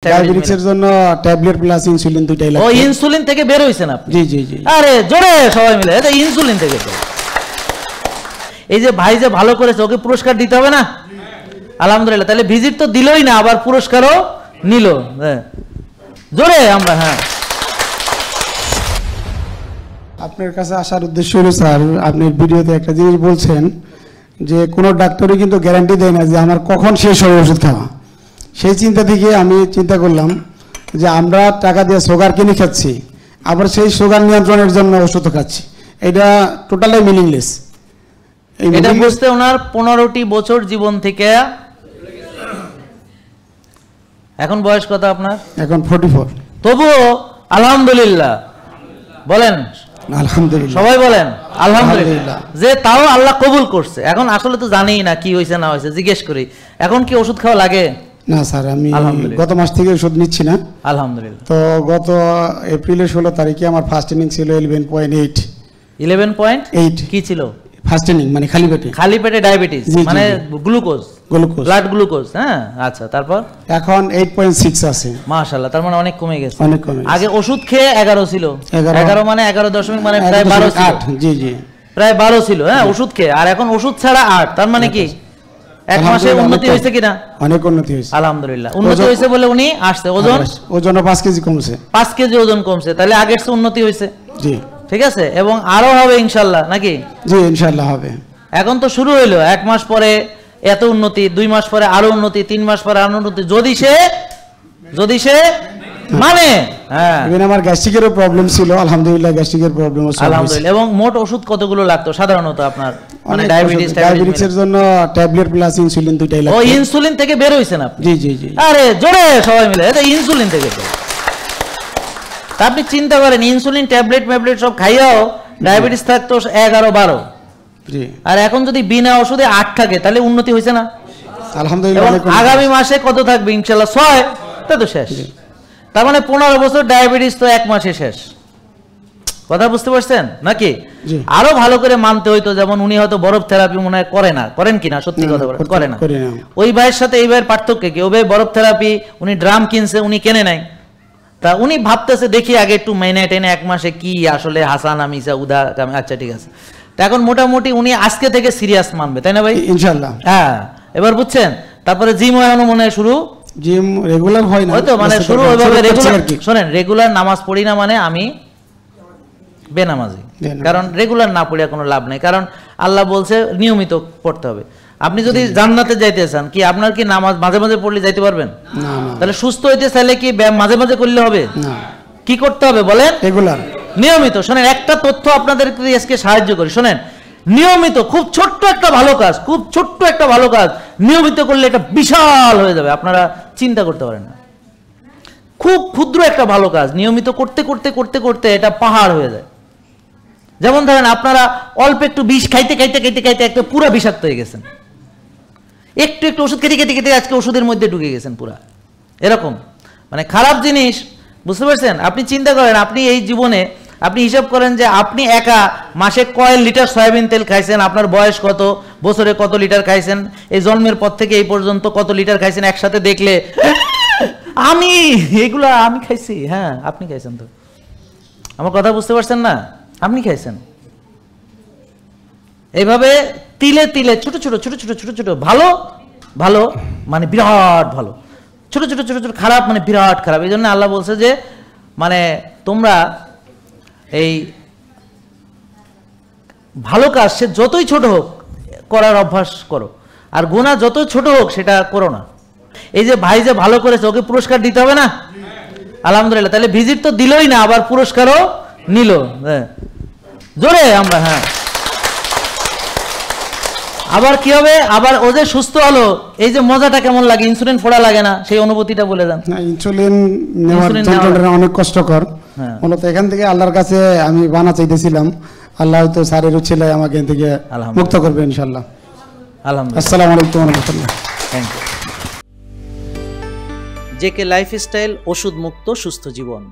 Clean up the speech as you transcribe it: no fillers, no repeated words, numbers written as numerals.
ডায়াবেটিসের জন্য tablet plus insulin দুইটাই লাগে। ও ইনসুলিন থেকে বের হইছেন আপনি? জি জি জি। আরে জোরে সবাই মিলে এটা ইনসুলিন থেকে বের। এই যে ভাই যে ভালো করেছে ওকে পুরস্কার দিতে হবে না? আলহামদুলিল্লাহ। তাহলে ভিজিট তো দিলই না, আবার পুরস্কারও নিল। হ্যাঁ জোরে আমরা। হ্যাঁ আপনার কাছে আসার উদ্দেশ্য হলো স্যার, আপনি ভিডিওতে একটা জিনিস বলছেন যে কোনো ডাক্তারই কিন্তু গ্যারান্টি দেয় না যে আমার কখন শেষ হবে ওষুধ খাওয়া। সেই চিন্তা থেকে আমি চিন্তা করলাম যে আমরা টাকা দিয়ে সুগার কিনে খাচ্ছি, আবার সেই সুগার নিয়ন্ত্রণের জন্য ওষুধ খাচ্ছি, এটা টোটালি মিনিংলেস। এটা বুঝতে ওনার 15টি বছর জীবন থেকে। এখন বয়স কত আপনার? এখন 44। তবুও আলহামদুলিল্লাহ বলেন। আলহামদুলিল্লাহ সবাই বলেন আলহামদুলিল্লাহ। যে তাও আল্লাহ কবুল করছে। এখন আসলে তো জানিই না কি হয়েছে না হয়েছে, জিজ্ঞেস করি এখন কি ওষুধ খাওয়া লাগে? না স্যার, আমি গত মাস থেকে ওষুধ নিচ্ছি না। আলহামদুলিল্লাহ। তো গত এপ্রিলের 16 তারিখে আমার ফার্স্ট ইনিং ছিল 11.8। 11.8 কি ছিল? ফার্স্ট ইনিং মানে খালি পেটে। খালি পেটে ডায়াবেটিস মানে গ্লুকোজ, ব্লাড গ্লুকোজ। হ্যাঁ আচ্ছা, তারপর এখন 8.6 আছে। মাশাআল্লাহ, তার মানে অনেক কমে গেছে। অনেক কমে গেছে। আগে ওষুধ খেয়ে 11 ছিল। 11 মানে 11 মানে প্রায় 12 ছিল। জি জি, প্রায় 12 ছিল। হ্যাঁ ওষুধ খেয়ে, আর এখন ওষুধ ছাড়া 8। তার মানে কি এক মাসে উন্নতি হয়েছে কিনা? অনেক উন্নতি হয়েছে আলহামদুলিল্লাহ। উন্নতি হয়েছে বলে উনি আসছে। ওজন 5 কেজি কমছে। 5 কেজি ওজন কমছে, তাহলে আগের চেয়ে উন্নতি হয়েছে। জি ঠিক আছে, এবং আরো হবে ইনশাআল্লাহ, নাকি? জি ইনশাআল্লাহ হবে। এখন তো শুরু হইলো, 1 মাস পরে এত উন্নতি, 2 মাস পরে আরো উন্নতি, 3 মাস পরে আরো উন্নতি, যদি সে মানে। হ্যাঁ আমার গ্যাস্ট্রিকেরও প্রবলেম ছিল, আলহামদুলিল্লাহ গ্যাস্ট্রিকের প্রবলেম হচ্ছে আলহামদুলিল্লাহ। এবং মোট ওষুধ কতগুলো লাগতো সাধারণত আপনার? মানে ডায়াবেটিসের জন্য ট্যাবলেট প্লাস ইনসুলিন দুইটাই লাগে। ও ইনসুলিন থেকে বের হইছেন আপনি? জি জি জি। আরে জোরে সবাই মিলে এটা ইনসুলিন থেকে বের। তা আপনি চিন্তা করেন, ইনসুলিন ট্যাবলেট সব খাইয়াও ডায়াবেটিস থাকতো 11-12। জি। আর এখন যদি বিনা ওষুধে 8 থাকে, তাহলে উন্নতি হয়েছে না? আলহামদুলিল্লাহ। আগামী মাসে কত থাকবে? ইনশাআল্লাহ 6। তা তো শেষ। তার মানে 15 বছর ডায়াবেটিস তো 1 মাসে শেষ। কথা বুঝতে পারছেন নাকি? আরো ভালো করে মানতে হইতো, যেমন উনি হয়তো বরফ থেরাপি মনে হয় করে না, করেন কিনা? সত্যি কথা বলেন, করে না। ওই ভাইয়ের সাথে এই ভাইয়ের পার্থক্য কি? ওই ভাই বরফ থেরাপি উনি ড্রাম কিনছে, উনি কেনে নাই। তা উনি ভাবতেছে দেখি আগে একটু মেনে টেনে 1 মাসে কি আসলে হাসান আমিসা উদা। আচ্ছা ঠিক আছে। তা এখন মোটামুটি উনি আজকে থেকে সিরিয়াস মানবে, তাই না ভাই? ইনশাআল্লাহ। হ্যাঁ এবার বুঝছেন। তারপরে জিম এখনো মনে হয় শুরু, জিম রেগুলার হয় না, হয়তো মানে শুরু ওইভাবে রেগুলার। শোনেন, রেগুলার নামাজ পড়ি না মানে আমি বেনামাজি। কারণ রেগুলার না পড়িয়া কোনো লাভ নেই, কারণ আল্লাহ বলছে নিয়মিত পড়তে হবে। আপনি যদি জান্নাতে যাইতে চান, কি আপনার কি নামাজ মাঝে মাঝে পড়লে যাইতে পারবেন? না। তাহলে সুস্থ হইতে চাইলে কি ব্যায়াম মাঝে মাঝে করলে হবে? না। কি করতে হবে বলেন? রেগুলার, নিয়মিত। শোনেন, একটা তথ্য আপনাদেরকে আজকে সাহায্য করি। শোনেন, নিয়মিত, খুব ছোট্ট একটা ভালো কাজ, খুব ছোট্ট একটা ভালো কাজ নিয়মিত করলে এটা বিশাল হয়ে যাবে, আপনারা চিন্তা করতে পারেন না। খুব ক্ষুদ্র একটা ভালো কাজ নিয়মিত করতে করতে করতে করতে এটা পাহাড় হয়ে যায়। যেমন ধরেন, আপনারা অল্প একটু বিষ খাইতে খাইতে খাইতে খাইতে একটা পুরো বিষাক্ত হয়ে গেছেন। একটু একটু ওষুধ খেতে খেতে খেতে আজকে ওষুধের মধ্যে ঢুকে গেছেন পুরা। এরকম মানে খারাপ জিনিস, বুঝতে পারছেন? আপনি চিন্তা করেন, আপনি এই জীবনে আপনি হিসাব করেন যে আপনি একা মাসে কয় লিটার সয়াবিন তেল খাইছেন, আপনার বয়স কত, বছরে কত লিটার খাইছেন, এই জন্মের পর থেকে এই পর্যন্ত কত লিটার খাইছেন, একসাথে দেখলে আমি এগুলা আমি খাইছি। হ্যাঁ আপনি খাইছেন তো, আমার কথা বুঝতে পারছেন না? আপনি খাইছেন। এইভাবে তিলে তিলে ছোট ছোট ছোট ছোট ছোট ছোট ভালো ভালো মানে বিরাট ভালো, ছোট ছোট ছোট ছোট খারাপ মানে বিরাট খারাপ। এই জন্য আল্লাহ বলছে যে মানে তোমরা এই ভালো কাজ সে যতই ছোট হোক করার অভ্যাস করো, আর গুনাহ যতই ছোট হোক সেটা করো না। এই যে ভাই যে ভালো করেছে ওকে পুরস্কার দিতে হবে না? আলহামদুলিল্লাহ। তাহলে ভিজিট তো দিলই না, আবার পুরস্কারও নিল। হ্যাঁ জোরে আমরা। হ্যাঁ আবার কি হবে? আবার ও যে সুস্থ হলো, এই যে মজাটা কেমন লাগে? ইনসুলিন ফোড়া লাগে না, সেই অনুভূতিটা বলে দেন। ইনসুলিন নেওয়ার অনেক কষ্টকর। মূলত এখান থেকে আল্লাহর কাছে আমি বানা চাইতেছিলাম, আল্লাহ হয়তো স্যারের উচ্ছিলে আমাকে এখান থেকে মুক্ত করবে ইনশাআল্লাহ। আলহামদুলিল্লাহ। আসসালামু আলাইকুম ওয়া রাহমাতুল্লাহ। Thank you. জেকে লাইফস্টাইল, ওষুধ মুক্ত সুস্থ জীবন।